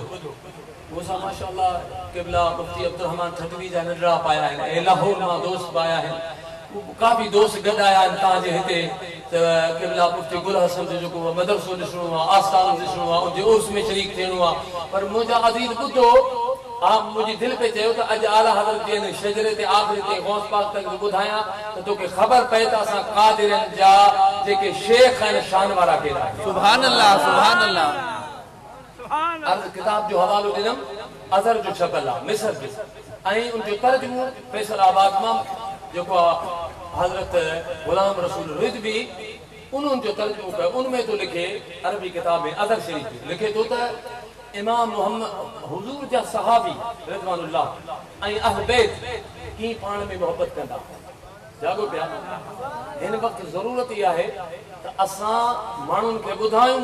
मूसा माशाअल्लाह किबला मुफ्ती अब्दुल रहमान ठगवी जा नजरा पाया है ए लाहौर मां दोस्त पाया है काफी दोस्त गडाया ता जे हिते किबला मुफ्ती गुल हसन जो को मदरसो ॾिसणो आहे आस्थान ॾिसणो आहे उनजे उर्स में शरीक थियणो आहे पर मुंहिंजा अज़ीज़ ॿुधो आप मुझे दिल पे चयो त अज आला हज़रत जे शजरे ते आखिरी ते गौस पाक तक बुधाया त तोके खबर पए त असा कादिरन जा जेके शेख आहिनि शान वारा केड़ा सुभान अल्लाह सुभान अल्लाह अर्ज़ किताब जो हवालो ॾिनम अज़हर जो छपल आहे मिस्र जो ऐं उन जो तर्जुमो फैसलाबाद मां जेको हज़रत गुलाम रसूल रिज़वी उन्हनि जो तर्जुमो कयो उनमें तो लिखे अरबी किताब में अज़हर शरीफ लिखे तो त इमाम मोहम्मद हुजूर जा सहाबी रिज़वानुल्लाह ऐं अहल बैत की पाण में मोहब्बत कंदा जागो पिया इन वक्त जरूरत ई आहे त असां माण्हुनि खे ॿुधायूं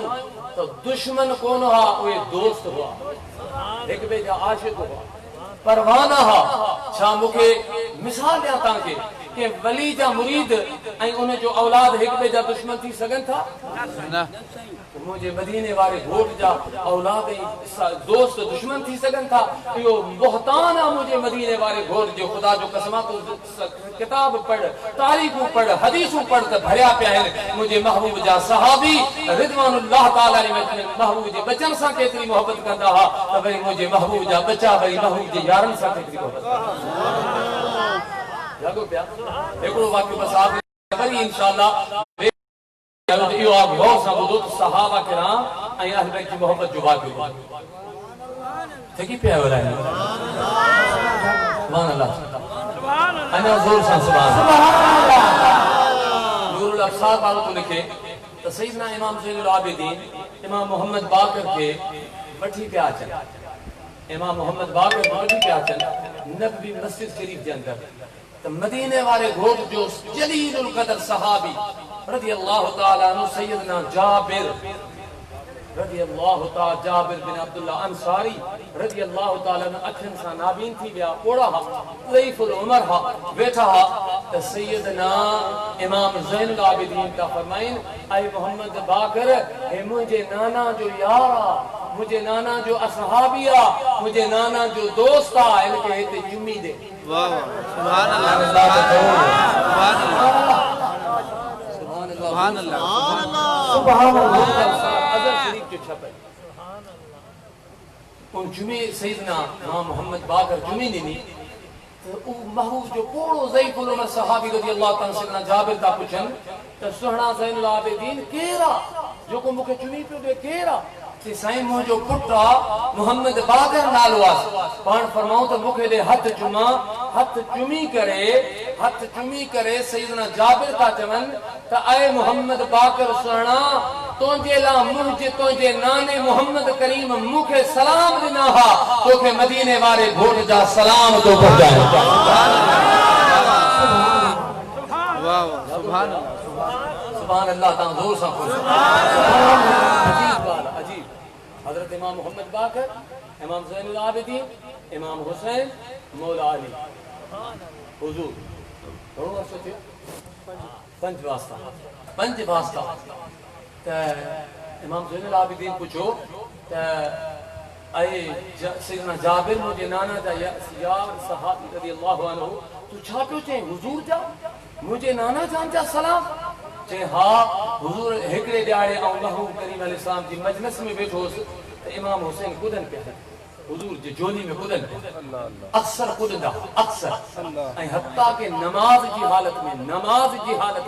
त दुश्मन कोन हुआ उहे दोस्त हुआ हिक ॿिए जा आशिक़ हुआ परवाना हा छा मूंखे मिसाल ॾियां तव्हांखे के वली जा मुरीद ऐं उन जो औलाद हिक ॿिए जा दुश्मन थी सघनि था न मुझे मदीने वाले घोट जा औलाद दोस्त दुश्मन थी सकन था यो मोहतान है मुझे मदीने वाले घोट जो खुदा जो कसमा तो किताब पढ़ तारीखू पढ़ हदीसू पढ़ त भरिया पिया आहिनि मुझे महबूब जा सहाबी रिज़वानुल्लाह ताला ने महबूब जे बचन सां केतरी मोहब्बत कंदा हा त वरी मुझे महबूब जा बच्चा वरी महबूब जे यारन सां केतरी मोहब्बत जागो पिया एकड़ो वाक़ियो बस आप वरी इंशाअल्लाह यो आप गौर सां ॿुधो त सहाबा किराम ऐं अहल बैत जी मोहब्बत जो वाक़ियो थकी पिया वरा सुभान अल्लाह अञा ज़ोर सां सुभान अल्लाह नूरुल अब्सार वारो तो लिखे त सैयदना इमाम ज़ैनुल आबिदीन इमाम मोहम्मद बाक़र के वठी पिया अचनि इमाम मोहम्मद बाक़र वठी पिया अचनि नबवी मस्जिद शरीफ जे अंदर त मदीने वाले घोट जो जलीलुल क़दर सहाबी रज़ी अल्लाह ताला अन्हु सैयदना जाबिर रज़ी अल्लाह ताला जाबिर बिन अब्दुल्ला अंसारी रज़ी अल्लाह ताला ने अखन सा नाबीन थी विया ओड़ा हा ज़ईफुल उमर हा वेठा हा त सैयदना इमाम ज़ैनुल आबिदीन ता फरमाइन ऐ मोहम्मद बाकर हे मुझे नाना जो यारा मुझे नाना जो असहाबिया मुझे नाना जो दोस्ता इनके हिते चुमी दे वाह सुभान अल्लाह सुभान अल्लाह सुभान अल्लाह अज़र शरीफ जो छपे उन जुमे सैयदना इमाम मोहम्मद बाकर जुमे नी तो उ महबूब जो कोड़ो ज़ईफुल उमर सहाबी रज़ी अल्लाह ताला सैयदना जाबिर ता पुछन त सुहणा ज़ैनुल आबिदीन केरा जो को मुखे चुमी पे दे केरा ते साईं मुंहिंजो पुटु मोहम्मद बाकर नालो आहे पाण फरमाऊं त मूंखे दे हथ चुमी करे सैयदना जाबिर था चवनि त ऐ मोहम्मद बाकर सुहिणा तुंहिंजे लाइ मुंहिंजे तुंहिंजे नाने मोहम्मद करीम मूंखे सलाम ॾिना हा तोखे मदीने वारे घोट जा सलाम तो पहुचाए वाह सुभान अल्लाह सुभान अल्लाह तां जोर सां बोलो अजीब हजरत इमाम मोहम्मद बाकर इमाम ज़ैनुल आबिदीन इमाम हुसैन मौला अली हुजूर घणो अर्सो थियो पंज वास्ता त इमाम ज़ैनुल आबिदीन पुछो त ऐ सैयदना जाबिर मुझे नाना जा यार सहाबी रज़ी अल्लाह अन्हु तू छा पियो चई हुजूर जा मुझे नाना जान जा सलाम चे हा हुजूर हिकड़े ॾियारे ऐं महबूब करीम अलैहिस्सलाम जी मजलिस में वेठो हुअसि त इमाम हुसैन कुदन पिया हुजूर जे जोली में कुदन अक्सर कुदंदा अक्सर ऐं हत्ता के नमाज जी हालत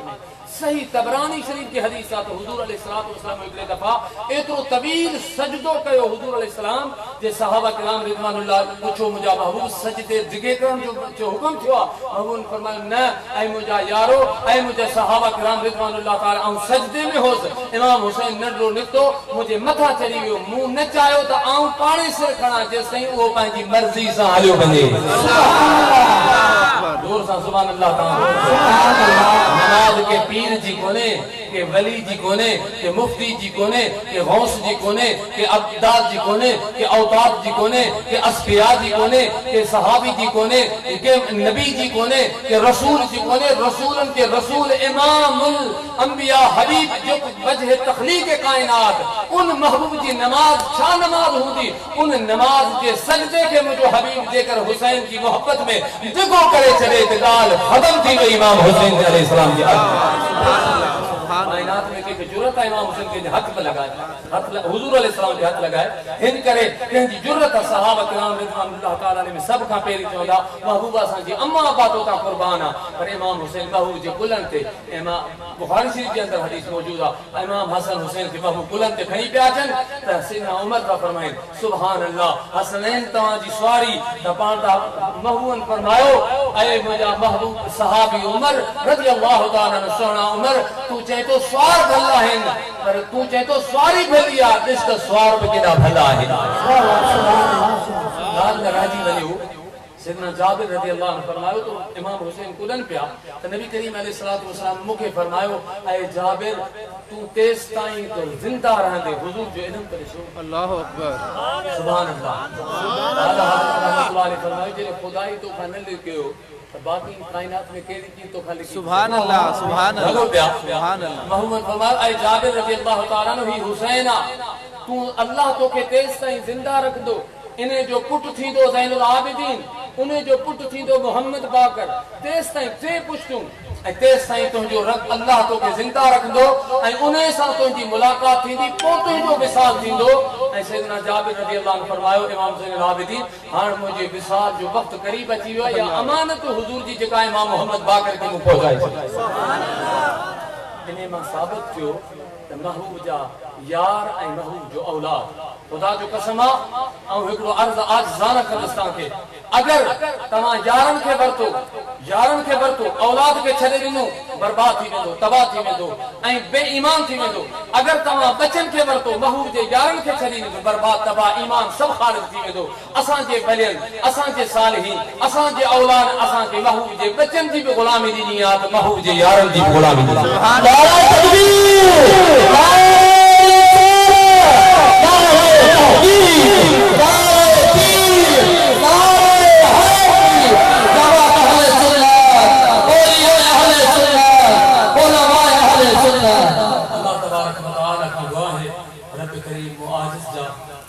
में सही तबरानी शरीफ की हदीस आहे त हुजूर अलैहिस्सलातु वस्सलाम हिकड़े दफ़ा एतिरो तवील सजदो कयो हुजूर अलैहिस्सलाम जे सहाबा किराम रिज़वानुल्लाह पुछो मुंहिंजा महबूब सजदे डिगे करण जो हुकुम थियो आहे महबूब फरमायो न ऐं मुंहिंजा यारो ऐं मुंहिंजा सहाबा किराम रिज़वानुल्लाह ताला ऐं सजदे में होसि इमाम हुसैन नंढड़ो निकितो मुंहिंजे मथां चढ़ी वियो मूं न चाहियो त आऊं पाणे सिर खणा जेसिताईं उहो पंहिंजी मर्ज़ी सां हलियो वञे जोर सां सुभान अल्लाह नमाज के पीर जी कोने के वली जी कोने के मुफ्ती जी कोने के गौस जी कोने के अब्दाल जी कोने के औताद जी कोने के अस्फिया जी कोने के सहाबी जी कोने के नबी जी कोने के रसूल जी कोने रसूलन के रसूल इमामुल अंबिया हबीब जो वजह तखलीक कायनात उन महबूब जी नमाज छा नमाज होती उन नमाज के सजदे के मुझे हबीब देकर हुसैन की मोहब्बत में दिगो करे चले गाल खत्म थी गई इमाम हुसैन अलैहिस्सलाम की कायनात में के जुर्रत इमाम हुसैन के हाथ पे लगाए हुजूर अलैहिस्सलाम के हाथ लगाए हिन करे कंहिंजी जुर्रत सहाबा किराम रिज़वानुल्लाह ताला ने सब का पेरी चोंदा महबूबा सा जी अम्मा बातो ता कुर्बान पर इमाम हुसैन महबूब जे कुलन ते इमाम बुखारी शरीफ के अंदर हदीस मौजूद है इमाम हसन हुसैन के महबूब कुलन ते खणी पिया अचन त सैयदना उमर का फरमाइन सुभान अल्लाह हसनैन तवा जी सवारी त पाण दा महबूबन फरमायो ऐ मुजा महबूब सहाबी उमर रज़ी अल्लाह ताला अन्हु सुहिणा उमर तू चए तो स्वार भला है पर तू चए तो स्वारी भली आ दिस तो स्वार भी केड़ा भला है गाल राजी वलियो सैयदना जाबिर रज़ी अल्लाह अन्हु फरमायो तो इमाम हुसैन कुदन पिया तो नबी करीम अलैहिस्सलातु वस्सलाम मुखे फरमायो ऐ जाबिर तू तेस ताईं तो जिंदा रहंदे हुजूर जो इल्म करे सो अल्लाहु अकबर सुभान अल्लाह हज़रत फरमायो जे खुदाई तो खाने लिखयो बाकी कायनात में केड़ी चीज तो खाली सुभान अल्लाह सुभान अल्लाह मोहम्मद फरमाया ऐ जाबिर रज़ी अल्लाह ताला अन्हु ही हुसैना तू अल्लाह तो के तेज ताईं जिंदा रख दो इने जो पुट थी दो ज़ैनुल आबिदीन उन्हें जो पुट थी दो मोहम्मद बाकर तेज ताईं टे पुछतूं ऐ तेज ताईं तुंहिंजो रब अल्लाह तो के जिंदा रखंदो ऐं उन्हें सां तुंहिंजी मुलाकात थींदी पोइ तुंहिंजो विसाल थींदो ऐं सैयदना जाबिर रज़ी अल्लाह अन्हु फरमायो इमाम ज़ैनुल आबिदीन हाणे मुंहिंजे विसाल जो वक़्तु क़रीब अची वियो आहे या अमानत हुजूर जी जेका इमाम मोहम्मद बाकर खे मूं पहुचाए इन मां साबित थियो त महबूब जा यार ऐं महबूब जो औलाद खुदा जो कसम आहे ऐं हिकिड़ो अर्ज़ आजिज़ाना कंदुसि तव्हांखे अगर तव्हां यारनि खे वरतो औलाद खे छॾे ॾिनो बर्बाद थी वेंदो तबाह थी वेंदो ऐं बेईमान थी वेंदो अगर तव्हां बचनि खे वरतो महबूब जे यारनि खे छॾे ॾिनो बर्बाद तबाह ईमान सभु ख़ारिज थी वेंदो असांजे भलियन असांजे सालिहीन असांजे औलाद असांखे महबूब जे बचनि जी बि ग़ुलामी ॾिनी आहे त महबूब जे यारनि जी ग़ुलामी ॾिनी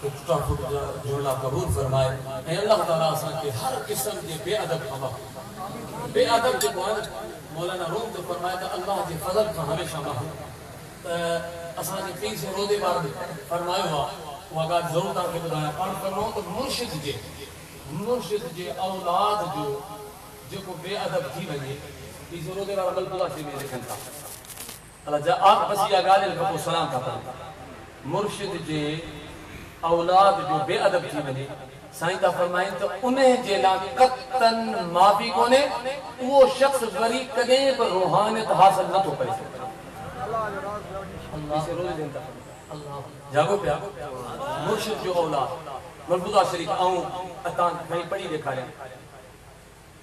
कि टुटा-फुट जुमला कबूल फरमाए ऐं अल्लाह ताला असां के हर किस्म के बेअदब खां बेअदब जो मौलाना रूम तो फरमाए तो अल्लाह के फजल का हमेशा महफूज असां जे पीर से रोदे बार फरमायो हुआ वो ॻाल्हि ज़रूर तव्हांखे ॿुधायां पाण फरमाऊं तो मुर्शिद जे औलाद जो जेको बेअदब थी वञे पीर से रोदे वारा बल्कुला से में लिखनि था अल्लाह जा आप बस इहा ॻाल्हि खां पोइ सलाम था पढ़नि मुर्शिद जे औलाद जो बेअदब थी वञे साईं था फरमाइनि तो उन्हें जे लाइ कतन माफ़ी कोन्हे उहो शख़्स वरी कॾहिं बि रूहानियत हासिल नथो करे सघे जागो पिया मुर्शिद जो औलाद मलफूज़ा शरीफ़ ऐं तव्हां खणी पढ़ी ॾेखारियां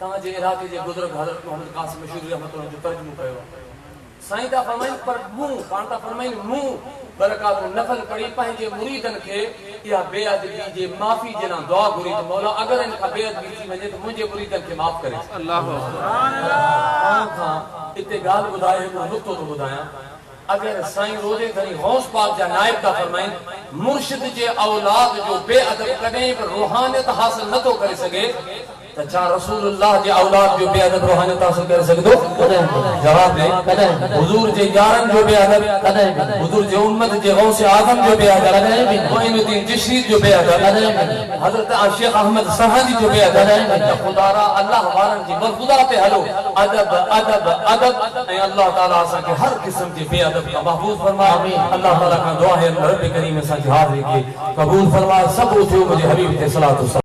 तव्हांजे इलाइक़े जे बुज़ुर्ग हज़रत मोहम्मद क़ासिम मशहूर रहमतुल्लाह जो तर्जुमो कयो साईं था फरमाइनि पर मूं पाण था फरमाइनि मूं बरकात नफ़ल पढ़ी पंहिंजे मुरीदनि खे इहा बेअदबी जे माफ़ी जे लाइ दुआ घुरी त मौला अगरि इन खां बेअदबी थी वञे त मुंहिंजे मुरीदनि खे माफ़ करे अल्लाह खां हिते ॻाल्हि ॿुधाए हिकिड़ो नुक़्तो थो ॿुधायां अगर साईं रोज़े घणी गौस पाक जा नाइब था फरमाइनि मुर्शिद जे औलाद जो बेअदब कॾहिं बि रूहानियत हासिल नथो करे सघे त छा रसूलुल्लाह जे औलाद जो बेअदब रूहानियत हासिल करे सघंदो जवाब दे हुजूर जे यारनि जो बेअदब हुजूर जे उम्मत जे गौस आज़म जो बेअदब मोइनुद्दीन चिश्ती जो बेअदब हज़रत शेख अहमद सहानी जो बेअदब खुदारा अल्लाह वारनि जी मरफ़ूज़ा ते हलो अदब अदब अदब ऐं अल्लाह ताला असां खे हर क़िस्म जे बेअदब खां महफूज़ फरमाए अल्लाह ताला खां दुआ है रब करीम असां जी हाज़िरी खे क़बूल फरमाए सब उथियो मुंहिंजे हबीब ते सलात